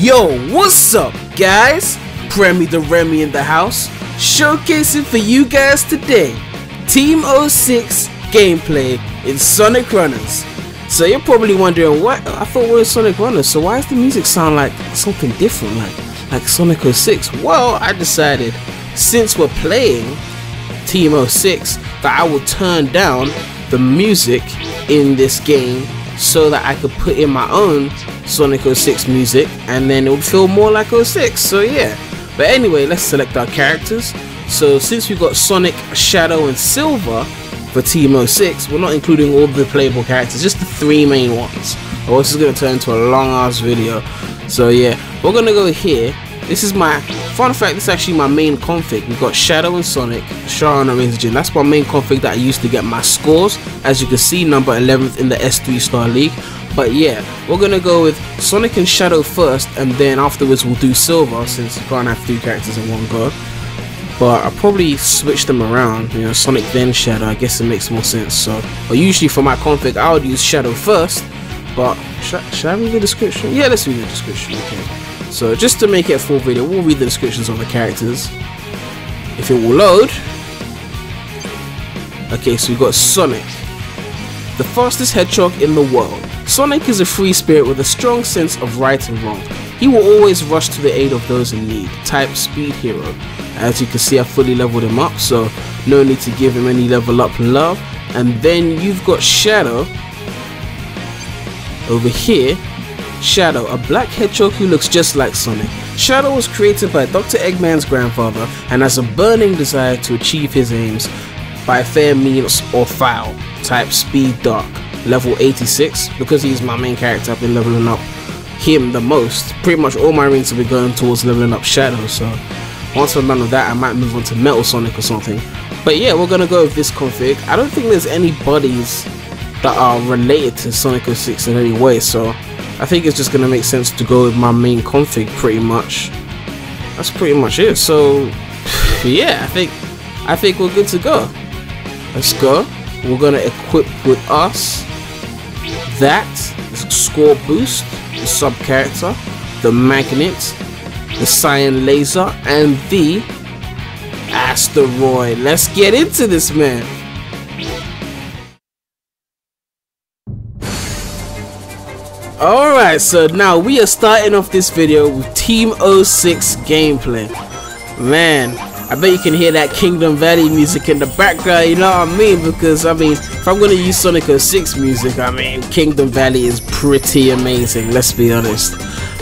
Yo, what's up guys? Premy in the house, showcasing for you guys today Team 06 gameplay in Sonic Runners. So you're probably wondering, what? I thought we were Sonic Runners, so why does the music sound like something different, like Sonic 06? Well, I decided, since we're playing Team 06, that I will turn down the music in this game so that I could put in my own Sonic 06 music, and then it would feel more like 06. So yeah, but anyway, let's select our characters. So since we got Sonic, Shadow and Silver for Team 06, we're not including all the playable characters, just the 3 main ones, or this is going to turn into a long ass video. So yeah, we're going to go here. This is my fun fact, this is actually my main config. We've got Shadow and Sonic, Sharon and Razor Jin. That's my main config that I used to get my scores. As you can see, number 11th in the S3 Star League. But yeah, we're gonna go with Sonic and Shadow first, and then afterwards we'll do Silver, since you can't have 3 characters in one go. But I'll probably switch them around, you know, Sonic then Shadow. I guess it makes more sense. So, but usually for my config, I would use Shadow first. But should I read the description? Yeah, let's read the description. Okay. So just to make it a full video, we'll read the descriptions of the characters, if it will load. Okay, so we got Sonic, the fastest hedgehog in the world. Sonic is a free spirit with a strong sense of right and wrong. He will always rush to the aid of those in need. Type speed hero. As you can see, I fully leveled him up, so no need to give him any level up love. And then you've got Shadow over here. Shadow, a black hedgehog who looks just like Sonic. Shadow was created by Dr. Eggman's grandfather and has a burning desire to achieve his aims by fair means or foul. Type speed dark. Level 86. Because he's my main character, I've been leveling up him the most. Pretty much all my rings have been going towards leveling up Shadow, so once I'm done with that, I might move on to Metal Sonic or something. But yeah, we're gonna go with this config. I don't think there's any buddies that are related to Sonic 06 in any way, so I think it's just gonna make sense to go with my main config pretty much. That's pretty much it. So yeah, I think we're good to go. Let's go. We're gonna equip with us that score boost, the sub character, the magnet, the cyan laser, and the asteroid. Let's get into this, man. Alright, so now we are starting off this video with Team 06 gameplay. Man, I bet you can hear that Kingdom Valley music in the background, you know what I mean? Because, I mean, if I'm going to use Sonic 06 music, I mean, Kingdom Valley is pretty amazing, let's be honest.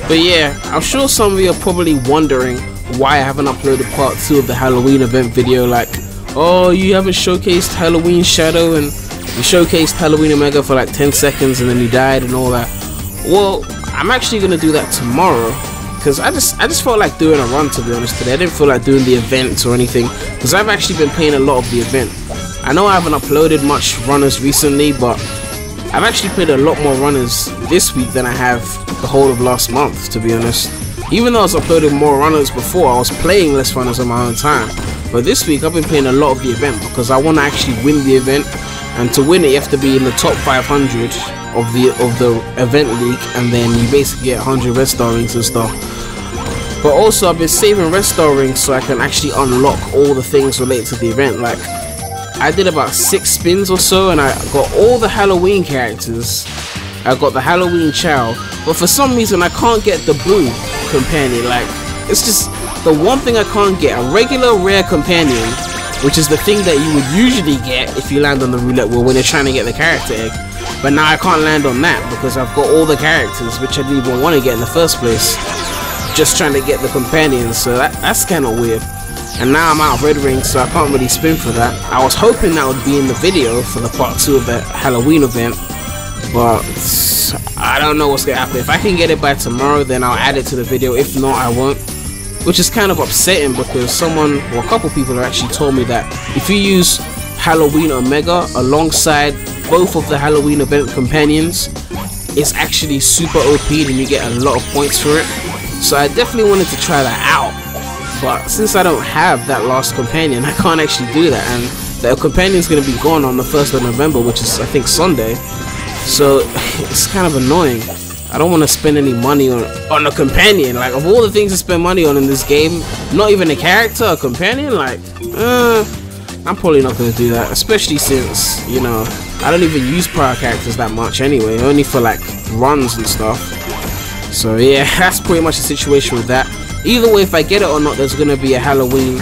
But yeah, I'm sure some of you are probably wondering why I haven't uploaded part 2 of the Halloween event video. Like, oh, you haven't showcased Halloween Shadow, and you showcased Halloween Omega for like 10 seconds and then you died and all that. Well, I'm actually gonna do that tomorrow, because I just felt like doing a run, to be honest today. I didn't feel like doing the events or anything, because I've actually been playing a lot of the event. I know I haven't uploaded much runners recently, but I've actually played a lot more runners this week than I have the whole of last month, to be honest. Even though I was uploading more runners before, I was playing less runners on my own time. But this week I've been playing a lot of the event, because I want to actually win the event, and to win it you have to be in the top 500 of the event league, and then you basically get 100 red star rings and stuff. But also I've been saving red star rings so I can actually unlock all the things related to the event. Like, I did about 6 spins or so, and I got all the Halloween characters. I got the Halloween Chow, but for some reason I can't get the blue companion. Like, it's just the one thing I can't get, a regular rare companion, which is the thing that you would usually get if you land on the roulette wheel when you're trying to get the character egg. But now I can't land on that because I've got all the characters, which I didn't even want to get in the first place, just trying to get the companions. So that's kind of weird. And now I'm out of red rings, so I can't really spin for that. I was hoping that would be in the video for the part 2 of the Halloween event, but I don't know what's gonna happen. If I can get it by tomorrow, then I'll add it to the video. If not, I won't. Which is kind of upsetting, because someone, or a couple people have actually told me that if you use Halloween Omega alongside both of the Halloween event companions, it's actually super OP and you get a lot of points for it. So I definitely wanted to try that out, but since I don't have that last companion, I can't actually do that, and the companion's going to be gone on the 1st of November, which is I think Sunday, so it's kind of annoying. I don't want to spend any money on a companion. Like, of all the things to spend money on in this game, not even a character, a companion, like, I'm probably not going to do that, especially since, you know, I don't even use prior characters that much anyway, only for like runs and stuff. So yeah, that's pretty much the situation with that. Either way, if I get it or not, there's going to be a Halloween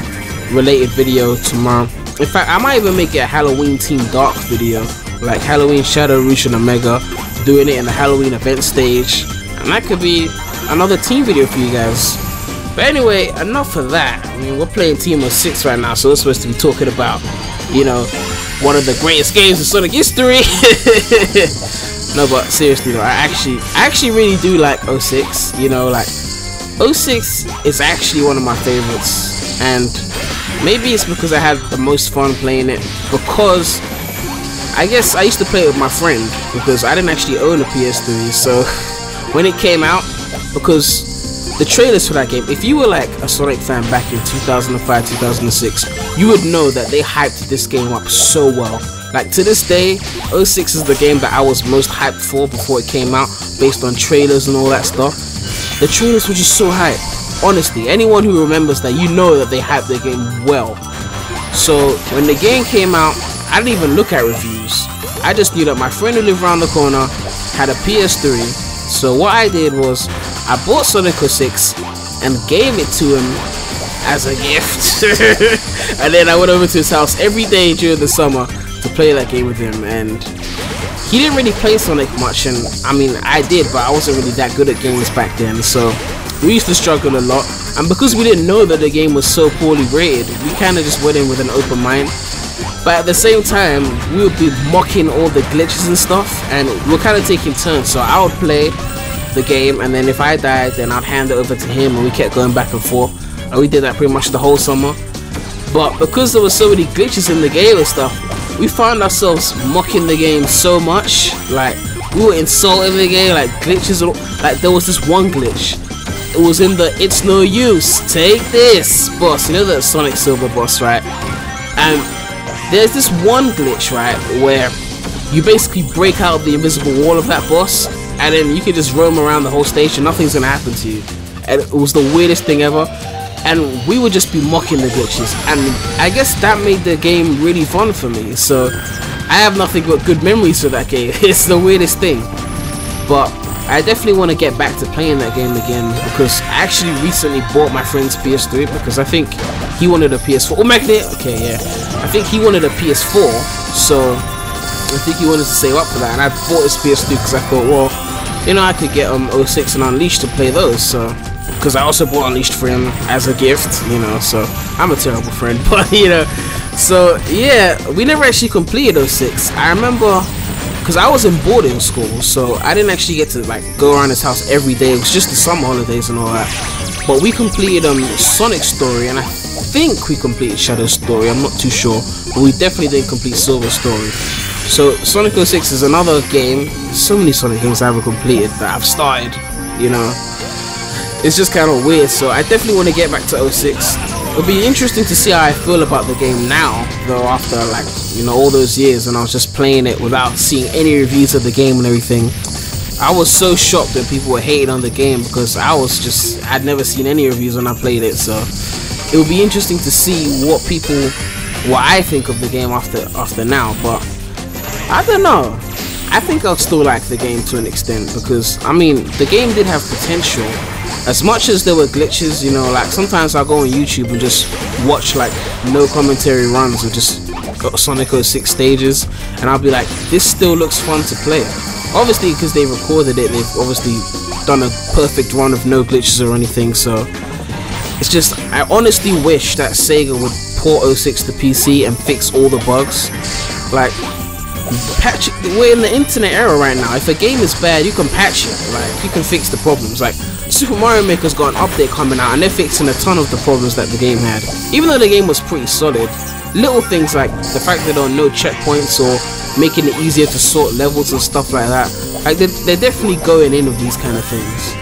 related video tomorrow. In fact, I might even make it a Halloween Team Dark video, like Halloween Shadow, Rouge and Omega, doing it in the Halloween event stage, and that could be another team video for you guys. But anyway, enough of that. I mean, we're playing Team 06 right now, so we're supposed to be talking about, you know, one of the greatest games in Sonic history. No, but seriously though, I actually really do like 06. You know, like 06 is actually one of my favorites, and maybe it's because I had the most fun playing it, because I guess I used to play it with my friend, because I didn't actually own a PS3. So when it came out, because the trailers for that game, if you were like a Sonic fan back in 2005, 2006, you would know that they hyped this game up so well. Like, to this day, 06 is the game that I was most hyped for before it came out, based on trailers and all that stuff. The trailers were just so hyped. Honestly, anyone who remembers that, you know that they hyped their game well. So when the game came out, I didn't even look at reviews. I just knew that my friend who lived around the corner had a PS3. So what I did was, I bought Sonic 06 and gave it to him as a gift. And then I went over to his house every day during the summer to play that game with him. And he didn't really play Sonic much, and I mean, I did, but I wasn't really that good at games back then. So we used to struggle a lot, and because we didn't know that the game was so poorly rated, we kind of just went in with an open mind. But at the same time, we would be mocking all the glitches and stuff, and we were kind of taking turns. So I would play the game, and then if I died, then I'd hand it over to him, and we kept going back and forth, and we did that pretty much the whole summer. But because there were so many glitches in the game and stuff, we found ourselves mocking the game so much. Like, we were insulting the game, like glitches. Like, there was this one glitch. It was in the "it's no use, take this" boss. You know, that Sonic Silver boss, right? And there's this one glitch, right, where you basically break out the invisible wall of that boss, and then you can just roam around the whole station, nothing's gonna happen to you. And it was the weirdest thing ever, and we would just be mocking the glitches, and I guess that made the game really fun for me. So I have nothing but good memories for that game. It's the weirdest thing. But I definitely want to get back to playing that game again, because I actually recently bought my friend's PS3, because I think he wanted a PS4. Oh, Magnet! Okay, yeah. I think he wanted a PS4, so I think he wanted to save up for that, and I bought his PS3 because I thought, well, you know, I could get 06 and Unleashed to play those, so, because I also bought Unleashed for him as a gift, you know, so I'm a terrible friend. But you know, so yeah, we never actually completed 06. I remember, because I was in boarding school, so I didn't actually get to like go around his house every day. It was just the summer holidays and all that. But we completed Sonic's story, and I think we completed Shadow's story, I'm not too sure, but we definitely didn't complete Silver's story. So Sonic 06 is another game. So many Sonic games I haven't completed that I've started, you know. It's just kind of weird, so I definitely want to get back to 06. It'll be interesting to see how I feel about the game now, though, after, like, you know, all those years, and I was just playing it without seeing any reviews of the game and everything. I was so shocked that people were hating on the game, because I'd never seen any reviews when I played it. So it will be interesting to see what I think of the game after now. But I don't know, I think I'll still like the game to an extent, because I mean, the game did have potential. As much as there were glitches, you know, like sometimes I'll go on YouTube and just watch like no commentary runs or just Sonic 06 stages, and I'll be like, this still looks fun to play. Obviously, because they recorded it, they've obviously done a perfect run of no glitches or anything. So it's just, I honestly wish that Sega would port 06 to PC and fix all the bugs. Like, patch it. We're in the internet era right now. If a game is bad, you can patch it. Like, you can fix the problems. Like, Super Mario Maker's got an update coming out, and they're fixing a ton of the problems that the game had. Even though the game was pretty solid, little things like the fact that there are no checkpoints, or making it easier to sort levels and stuff like that, like they're definitely going in with these kind of things.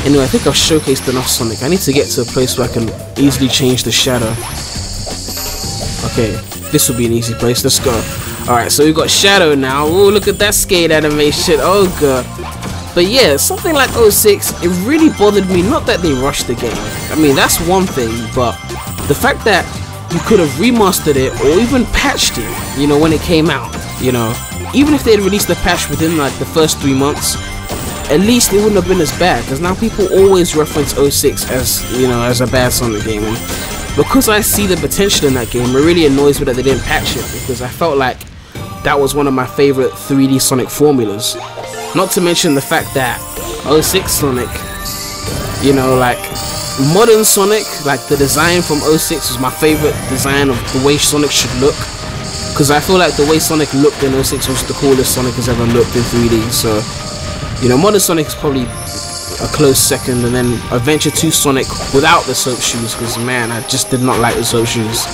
Anyway, I think I've showcased enough Sonic. I need to get to a place where I can easily change the shadow. Okay, this will be an easy place. Let's go. Alright, so we've got Shadow now. Oh, look at that skate animation. Oh god. But yeah, something like 06, it really bothered me, not that they rushed the game. I mean, that's one thing, but the fact that you could have remastered it or even patched it, you know, when it came out, you know. Even if they had released the patch within like the first 3 months, at least it wouldn't have been as bad, because now people always reference 06 as, you know, as a bad Sonic game. And because I see the potential in that game, it really annoys me that they didn't patch it, because I felt like that was one of my favorite 3D Sonic formulas. Not to mention the fact that 06 Sonic, you know, like modern Sonic, like the design from 06 was my favorite design of the way Sonic should look, because I feel like the way Sonic looked in 06 was the coolest Sonic has ever looked in 3D. So, you know, modern Sonic is probably a close second, and then Adventure 2 Sonic without the soap shoes, because man, I just did not like the soap shoes.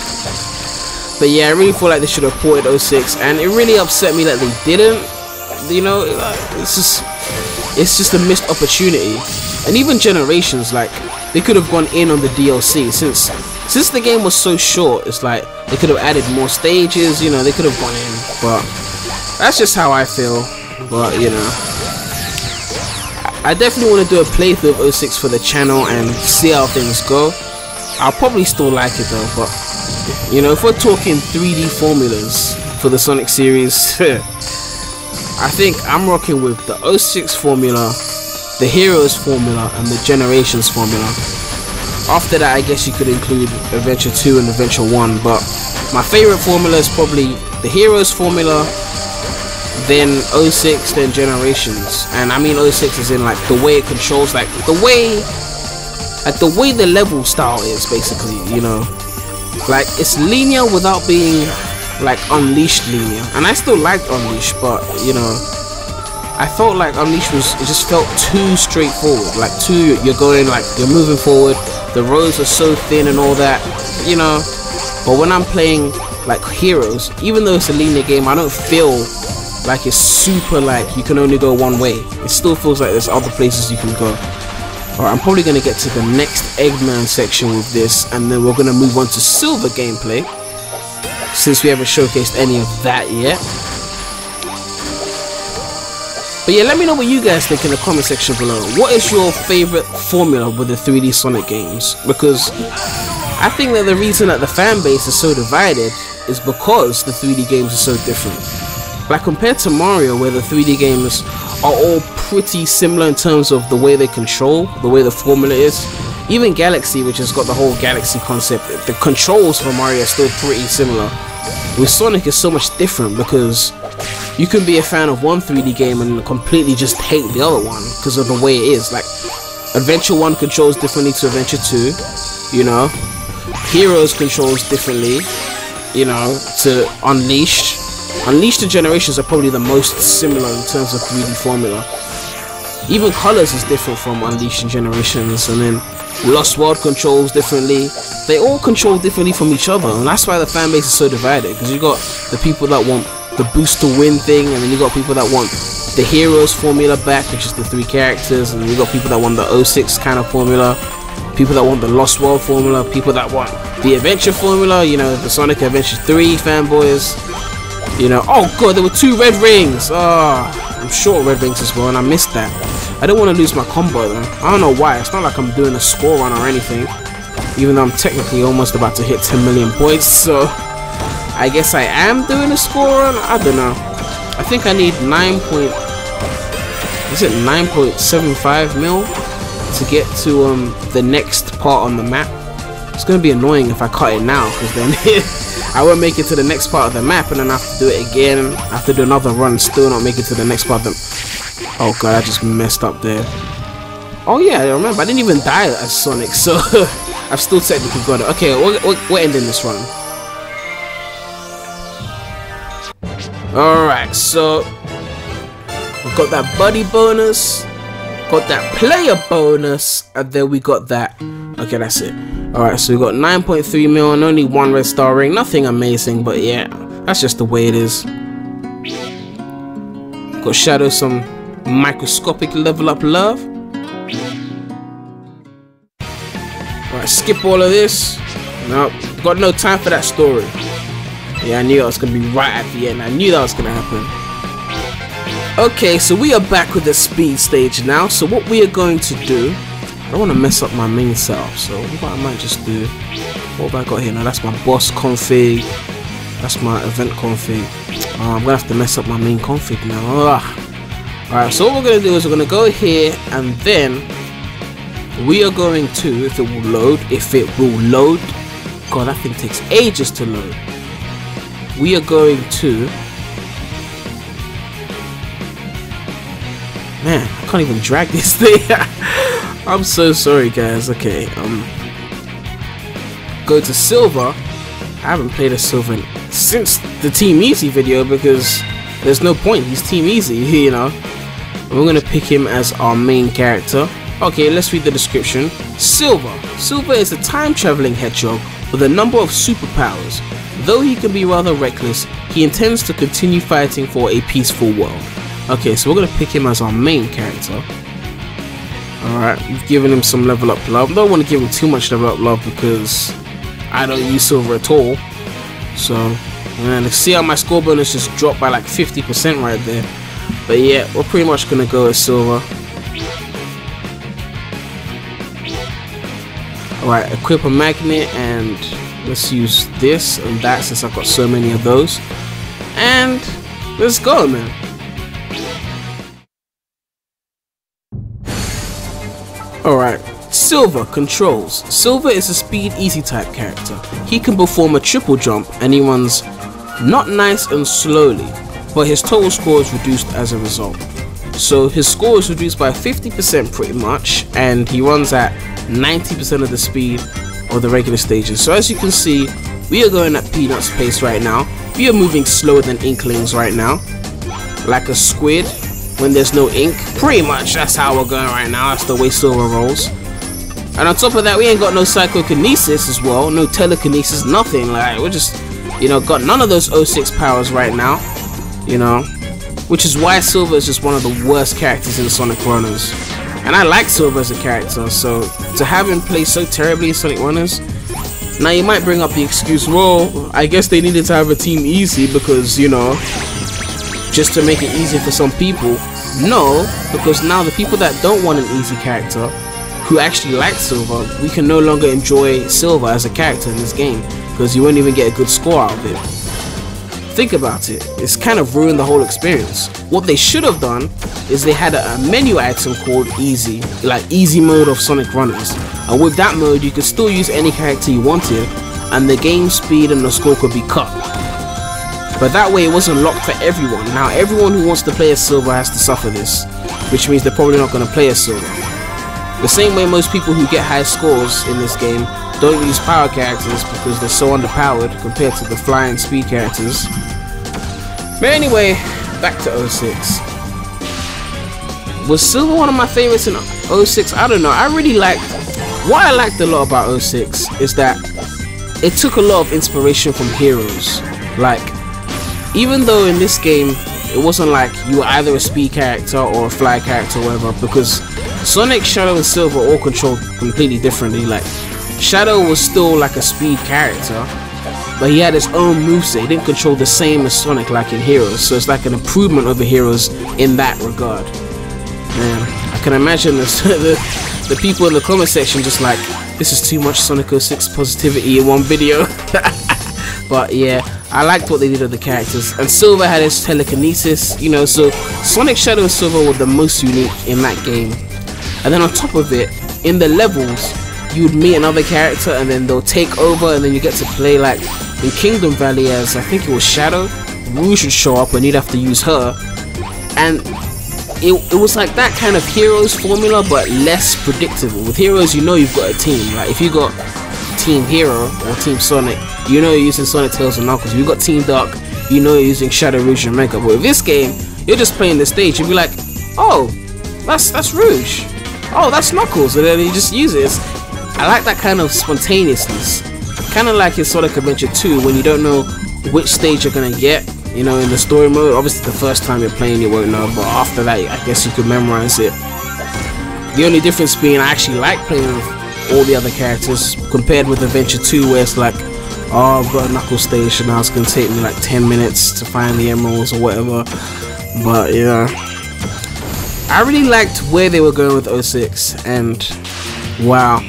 But yeah, I really feel like they should have ported 06, and it really upset me that they didn't. You know, it's just a missed opportunity. And even Generations, like, they could have gone in on the DLC, since the game was so short. It's like they could have added more stages, you know, they could have gone in. But that's just how I feel. But you know, I definitely want to do a playthrough of 06 for the channel and see how things go. I'll probably still like it though, but you know, if we're talking 3D formulas for the Sonic series, I think I'm rocking with the 06 formula, the Heroes formula, and the Generations formula. After that, I guess you could include Adventure 2 and Adventure 1, but my favorite formula is probably the Heroes formula, then 06, then Generations. And I mean 06 is in like the way it controls, like the way the level style is, basically, you know, like it's linear without being like Unleashed linear. And I still liked Unleashed, but you know, I felt like Unleashed it just felt too straightforward, like you're going, like you're moving forward, the roads are so thin and all that, you know. But when I'm playing like Heroes, even though it's a linear game, I don't feel like it's super like you can only go one way. It still feels like there's other places you can go. Alright, I'm probably going to get to the next Eggman section with this, and then we're going to move on to Silver gameplay, since we haven't showcased any of that yet. But yeah, let me know what you guys think in the comment section below. What is your favorite formula with the 3D Sonic games? Because I think that the reason that the fan base is so divided is because the 3D games are so different. Like compared to Mario, where the 3D games are all pretty similar in terms of the way they control, the way the formula is. Even Galaxy, which has got the whole Galaxy concept, the controls for Mario are still pretty similar. With Sonic, it's so much different, because you can be a fan of one 3D game and completely just hate the other one because of the way it is. Like Adventure 1 controls differently to Adventure 2, you know. Heroes controls differently, you know, to Unleashed. Unleashed and Generations are probably the most similar in terms of 3D formula. Even colors is different from Unleashed and Generations, and then Lost World controls differently. They all control differently from each other, and that's why the fan base is so divided, because you got the people that want the boost to win thing, and then you got people that want the Heroes formula back, which is the 3 characters, and you got people that want the 06 kind of formula, people that want the Lost World formula, people that want the Adventure formula, you know, the Sonic Adventure 3 fanboys, you know. Oh god, there were 2 red rings. I'm short red rings as well, and I missed that. I don't want to lose my combo though. I don't know why. It's not like I'm doing a score run or anything, even though I'm technically almost about to hit 10 million points, so I guess I am doing a score run. I don't know. I think I need 9.75 mil to get to the next part on the map. It's gonna be annoying if I cut it now, because then I won't make it to the next part of the map, and then I have to do it again. I have to do another run, still not make it to the next part of the... Oh god, I just messed up there. Oh yeah, I remember, I didn't even die as Sonic, so I've still technically got it. Okay, we're ending this run. Alright, so we got that buddy bonus, got that player bonus, and then we got that. Okay, that's it. Alright, so we got 9.3 mil and only 1 red star ring. Nothing amazing, but yeah, that's just the way it is. Got Shadow some microscopic level up love. Alright, skip all of this. Nope, got no time for that story. Yeah, I knew that was gonna be right at the end. I knew that was gonna happen. Okay, so we are back with the speed stage now. So what we are going to do, I don't want to mess up my main setup, so what I might just do, what have I got here now? That's my boss config, that's my event config. I'm gonna have to mess up my main config now. Alright, so what we're gonna do is we're gonna go here, and then we are going to, if it will load, God, that thing takes ages to load. We are going to, man, I can't even drag this thing. I'm so sorry, guys. Okay, go to Silver. I haven't played as Silver since the Team Easy video because there's no point. He's Team Easy, you know. We're gonna pick him as our main character. Okay, let's read the description. Silver. Silver is a time-traveling hedgehog with a number of superpowers. Though he can be rather reckless, he intends to continue fighting for a peaceful world. Okay, so we're gonna pick him as our main character. Alright, we've given him some level up love. Don't want to give him too much level up love because I don't use Silver at all. So, man, see how my score bonus just dropped by like 50% right there. But yeah, we're pretty much gonna go as Silver. Alright, equip a magnet, and let's use this and that since I've got so many of those. And let's go, man. Alright, Silver controls. Silver is a speed easy type character. He can perform a triple jump and he runs not nice and slowly, but his total score is reduced as a result. So his score is reduced by 50% pretty much, and he runs at 90% of the speed of the regular stages. So as you can see, we are going at Peanuts pace right now. We are moving slower than Inklings right now, like a squid when there's no ink. Pretty much that's how we're going right now. That's the way Silver rolls. And on top of that, we ain't got no psychokinesis as well, no telekinesis, nothing. Like, we're just, you know, got none of those 06 powers right now, you know, which is why Silver is just one of the worst characters in Sonic Runners. And I like Silver as a character, so to have him play so terribly in Sonic Runners. Now you might bring up the excuse, well, I guess they needed to have a Team Easy because, you know, just to make it easy for some people. No, because now the people that don't want an easy character, who actually like Silver, we can no longer enjoy Silver as a character in this game because you won't even get a good score out of it. Think about it, it's kind of ruined the whole experience. What they should have done is they had a menu item called Easy, like Easy mode of Sonic Runners, and with that mode you could still use any character you wanted and the game speed and the score could be cut. But that way it wasn't locked for everyone. Now everyone who wants to play as Silver has to suffer this, which means they're probably not going to play as Silver. The same way most people who get high scores in this game don't use power characters because they're so underpowered compared to the flying speed characters. But anyway, back to 06. Was Silver one of my favorites in 06? I don't know. I really liked, what I liked a lot about 06 is that it took a lot of inspiration from Heroes. Like, even though in this game it wasn't like you were either a speed character or a fly character or whatever, because Sonic, Shadow and Silver all controlled completely differently. Like, Shadow was still like a speed character, but he had his own moveset. He didn't control the same as Sonic like in Heroes, so it's like an improvement over Heroes in that regard. Man, I can imagine the people in the comment section just like, this is too much Sonic 06 positivity in one video. But yeah, I liked what they did with the characters, and Silver had his telekinesis, you know, so Sonic, Shadow and Silver were the most unique in that game. And then on top of it, in the levels, you would meet another character and then they'll take over, and then you get to play like in Kingdom Valley as, I think it was Shadow. Rouge would show up and you'd have to use her, and it was like that kind of Heroes formula but less predictable. With Heroes, you know you've got a team. Like if you got Team Hero or Team Sonic, you know you're using Sonic, Tails and Knuckles. If you got Team Dark, you know you're using Shadow, Rouge and Mega. But with this game, you're just playing the stage. You'll be like, oh, that's Rouge, oh, that's Knuckles, and then you just use it. I like that kind of spontaneousness, kind of like in Sonic Adventure 2 when you don't know which stage you're gonna get, you know, in the story mode. Obviously the first time you're playing you won't know, but after that I guess you could memorize it. The only difference being I actually like playing with all the other characters compared with Adventure 2 where it's like oh, I've got a knuckle station now, it's gonna take me like 10 minutes to find the emeralds or whatever. But yeah, I really liked where they were going with 06, and wow,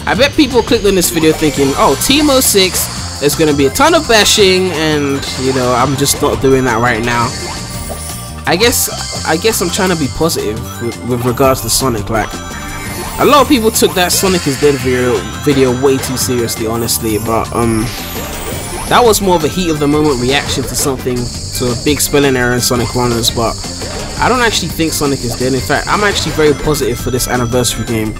I bet people clicked on this video thinking, oh, Team 06, there's gonna be a ton of bashing, and you know, I'm just not doing that right now. I guess I'm trying to be positive with regards to Sonic. Like, a lot of people took that Sonic is Dead video way too seriously, honestly, but that was more of a heat of the moment reaction to something, to a big spelling error in Sonic Runners. But I don't actually think Sonic is dead. In fact, I'm actually very positive for this anniversary game,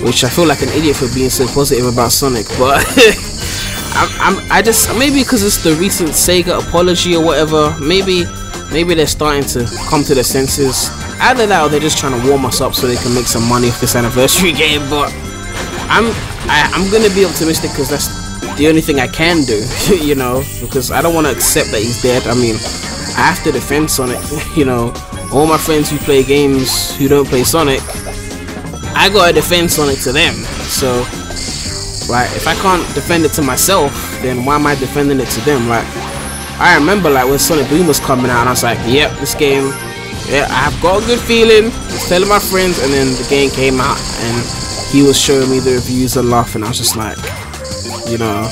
which I feel like an idiot for being so positive about Sonic, but I just, maybe because it's the recent Sega apology or whatever, maybe they're starting to come to their senses. Either that or they're just trying to warm us up so they can make some money off this anniversary game. But I'm gonna be optimistic because that's the only thing I can do, you know, because I don't want to accept that he's dead. I mean, I have to defend Sonic, you know. All my friends who play games who don't play Sonic, I gotta defend Sonic to them. So, like, if I can't defend it to myself, then why am I defending it to them? Like, I remember like when Sonic Boom was coming out, and I was like, yep, this game, yeah, I've got a good feeling. I was telling my friends, and then the game came out, and he was showing me the reviews and laughing. I was just like, you know,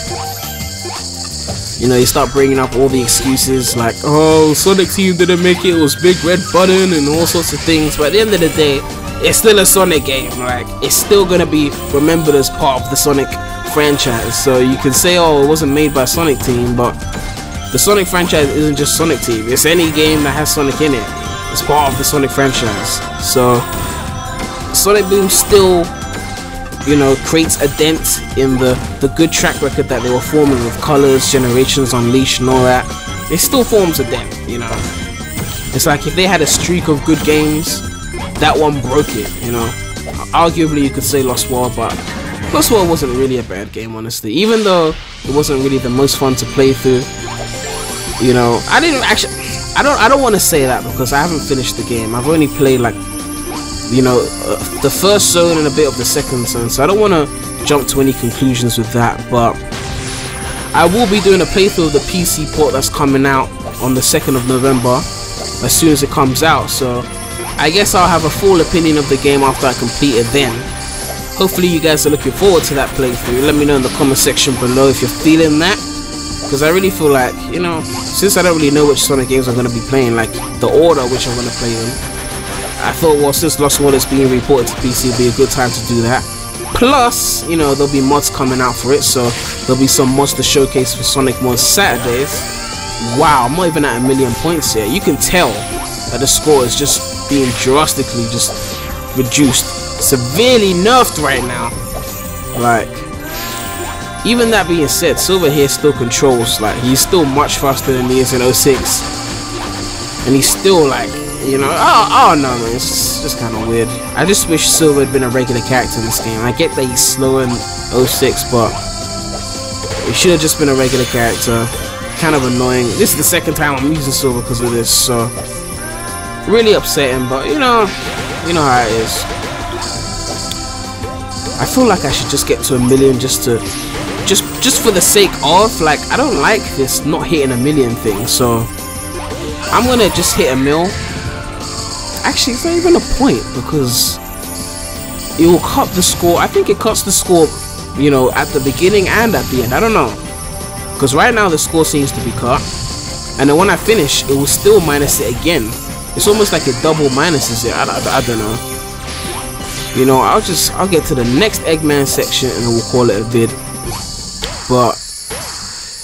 you start bringing up all the excuses like, oh, Sonic Team didn't make it, it was big red button and all sorts of things. But at the end of the day, it's still a Sonic game. Like, it's still gonna be remembered as part of the Sonic franchise. So you can say, oh, it wasn't made by Sonic Team, but the Sonic franchise isn't just Sonic Team. It's any game that has Sonic in it. It's part of the Sonic franchise. So Sonic Boom still, you know, creates a dent in the good track record that they were forming with Colors, Generations Unleashed and all that. It still forms a dent, you know. It's like if they had a streak of good games, that one broke it, you know. Arguably you could say Lost World, but Lost World wasn't really a bad game, honestly. Even though it wasn't really the most fun to play through, you know. I don't want to say that because I haven't finished the game. I've only played like, you know, the first zone and a bit of the second zone, so I don't want to jump to any conclusions with that. But I will be doing a playthrough of the PC port that's coming out on the 2nd of November as soon as it comes out, so I guess I'll have a full opinion of the game after I complete it then. Hopefully you guys are looking forward to that playthrough. Let me know in the comment section below if you're feeling that, because I really feel like, you know, since I don't really know which Sonic games I'm going to be playing, like the order which I'm going to play them, I thought, well, since Lost World is being reported to PC, it'd be a good time to do that. Plus, you know, there'll be mods coming out for it, so there'll be some mods to showcase for Sonic Mods Saturdays. Wow, I'm not even at 1,000,000 points here. You can tell that the score is just being drastically just reduced, severely nerfed right now. Like, even that being said, Silver here still controls. Like, he's still much faster than he is in 06, and he's still like, you know, oh no man, it's just kind of weird. I just wish Silver had been a regular character in this game. I get that he's slow in 06, but he should have just been a regular character. Kind of annoying. This is the second time I'm using Silver because of this, so really upsetting. But you know how it is. I feel like I should just get to 1,000,000 just for the sake of, like, I don't like this not hitting 1,000,000 thing, so I'm gonna just hit 1,000,000. Actually, it's not even a point because it will cut the score. I think it cuts the score, you know, at the beginning and at the end. I don't know, because right now the score seems to be cut, and then when I finish, it will still minus it again. It's almost like it double minuses it. I don't know. You know, I'll get to the next Eggman section and we'll call it a vid. But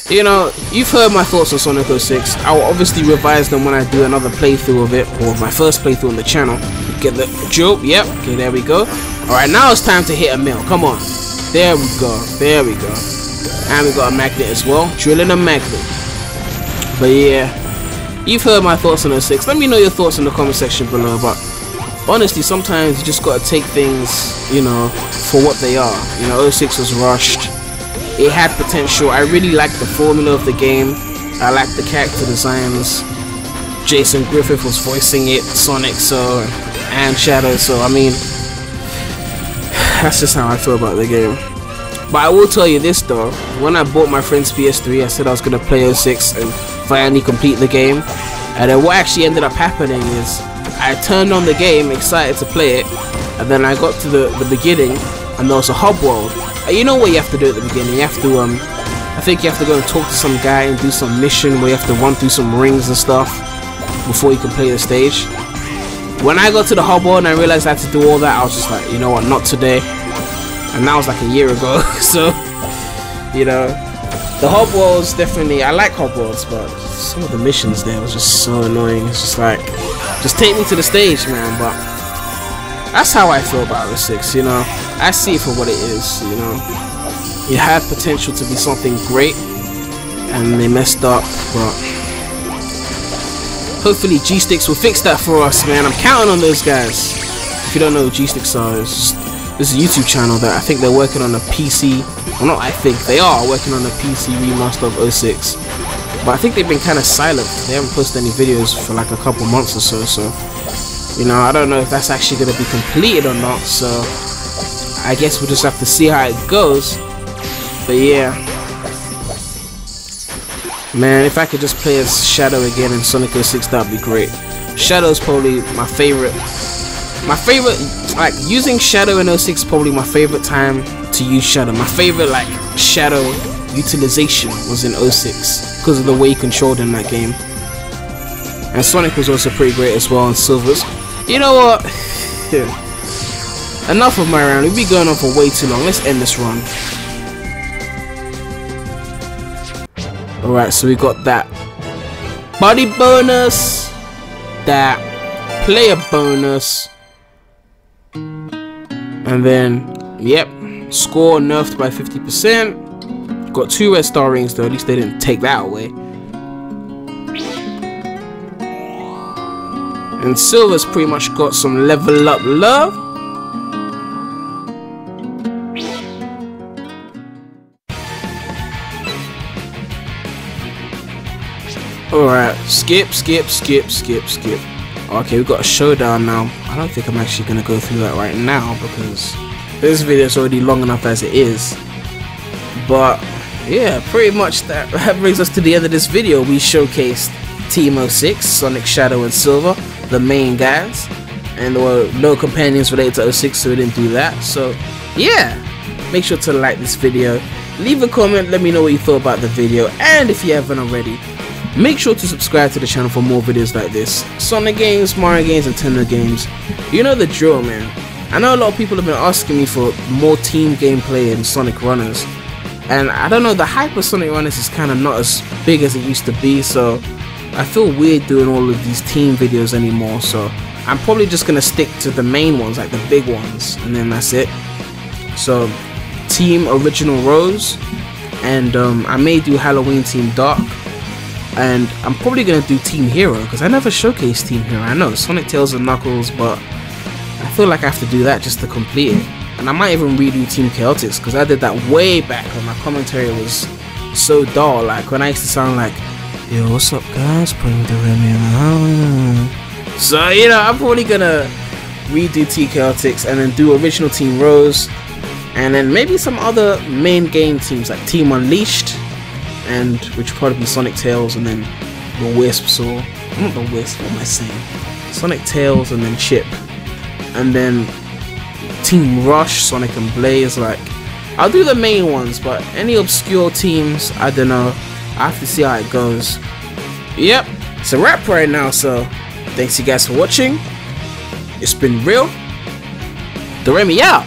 you know, you've heard my thoughts on Sonic 06. I will obviously revise them when I do another playthrough of it, or my first playthrough on the channel. Get the joke? Yep. Okay, there we go. Alright, now it's time to hit 1,000,000. Come on. There we go. There we go. And we got a magnet as well. Drilling a magnet. But yeah, you've heard my thoughts on 06. Let me know your thoughts in the comment section below. But honestly, sometimes you just gotta take things, you know, for what they are. You know, 06 was rushed. It had potential. I really liked the formula of the game. I liked the character designs. Jason Griffith was voicing it, Sonic, so, and Shadow, so I mean, that's just how I feel about the game. But I will tell you this though, when I bought my friend's PS3, I said I was gonna play 06 and finally complete the game. And then what actually ended up happening is I turned on the game, excited to play it, and then I got to the beginning, and there was a hub world. And you know what you have to do at the beginning? You have to I think you have to go and talk to some guy and do some mission where you have to run through some rings and stuff before you can play the stage. When I got to the hub world and I realized I had to do all that, I was just like, you know what, not today. And that was like a year ago. So, you know, the hub worlds definitely, I like hub worlds, but some of the missions there was just so annoying. It's just like, just take me to the stage, man. But that's how I feel about 06, you know. I see it for what it is, you know. It had potential to be something great, and they messed up, but hopefully G-Sticks will fix that for us, man. I'm counting on those guys. If you don't know who G-Sticks are, this is a YouTube channel that I think they're working on a PC, well not I think, they are working on a PC remaster of 06. But I think they've been kind of silent. They haven't posted any videos for like a couple months or so, so you know, I don't know if that's actually going to be completed or not, so I guess we'll just have to see how it goes. But yeah, man, if I could just play as Shadow again in Sonic 06, that'd be great. Shadow's probably my favorite, like using Shadow in 06 probably my favorite time to use Shadow. My favorite like Shadow utilization was in 06 because of the way you controlled in that game. And Sonic was also pretty great as well on Silver's. You know what? Enough of my round. We've been going on for way too long. Let's end this run. Alright, so we got that body bonus, that player bonus, and then, yep, score nerfed by 50%. Got 2 red star rings though, at least they didn't take that away. And Silver's pretty much got some level up love. Alright, skip. Okay, we've got a showdown now. I don't think I'm actually going to go through that right now because this video is already long enough as it is. But yeah, pretty much that brings us to the end of this video. We showcased Team 06, Sonic, Shadow and Silver, the main guys. And there were no companions related to 06, so we didn't do that. So yeah, make sure to like this video. Leave a comment, let me know what you thought about the video. And if you haven't already, make sure to subscribe to the channel for more videos like this. Sonic games, Mario games, and Nintendo games. You know the drill, man. I know a lot of people have been asking me for more team gameplay in Sonic Runners. And I don't know, the hype of Sonic Runners is kind of not as big as it used to be. So I feel weird doing all of these team videos anymore. So I'm probably just going to stick to the main ones, like the big ones. And then that's it. So Team Original Rose. And I may do Halloween Team Dark. And I'm probably going to do Team Hero, because I never showcased Team Hero. I know, Sonic, Tails and Knuckles, but I feel like I have to do that just to complete it. And I might even redo Team Chaotix, because I did that way back when my commentary was so dull. Like, when I used to sound like, yo, what's up guys, premydaremy. So, you know, I'm probably going to redo Team Chaotix and then do original Team Rose. And then maybe some other main game teams, like Team Unleashed. And which would probably be Sonic, Tails, and then the Wisps, or not the Wisp, what am I saying? Sonic, Tails, and then Chip, and then Team Rush, Sonic and Blaze. Like, I'll do the main ones, but any obscure teams, I don't know. I have to see how it goes. Yep, it's a wrap right now. So thanks you guys for watching. It's been real. Daremy out.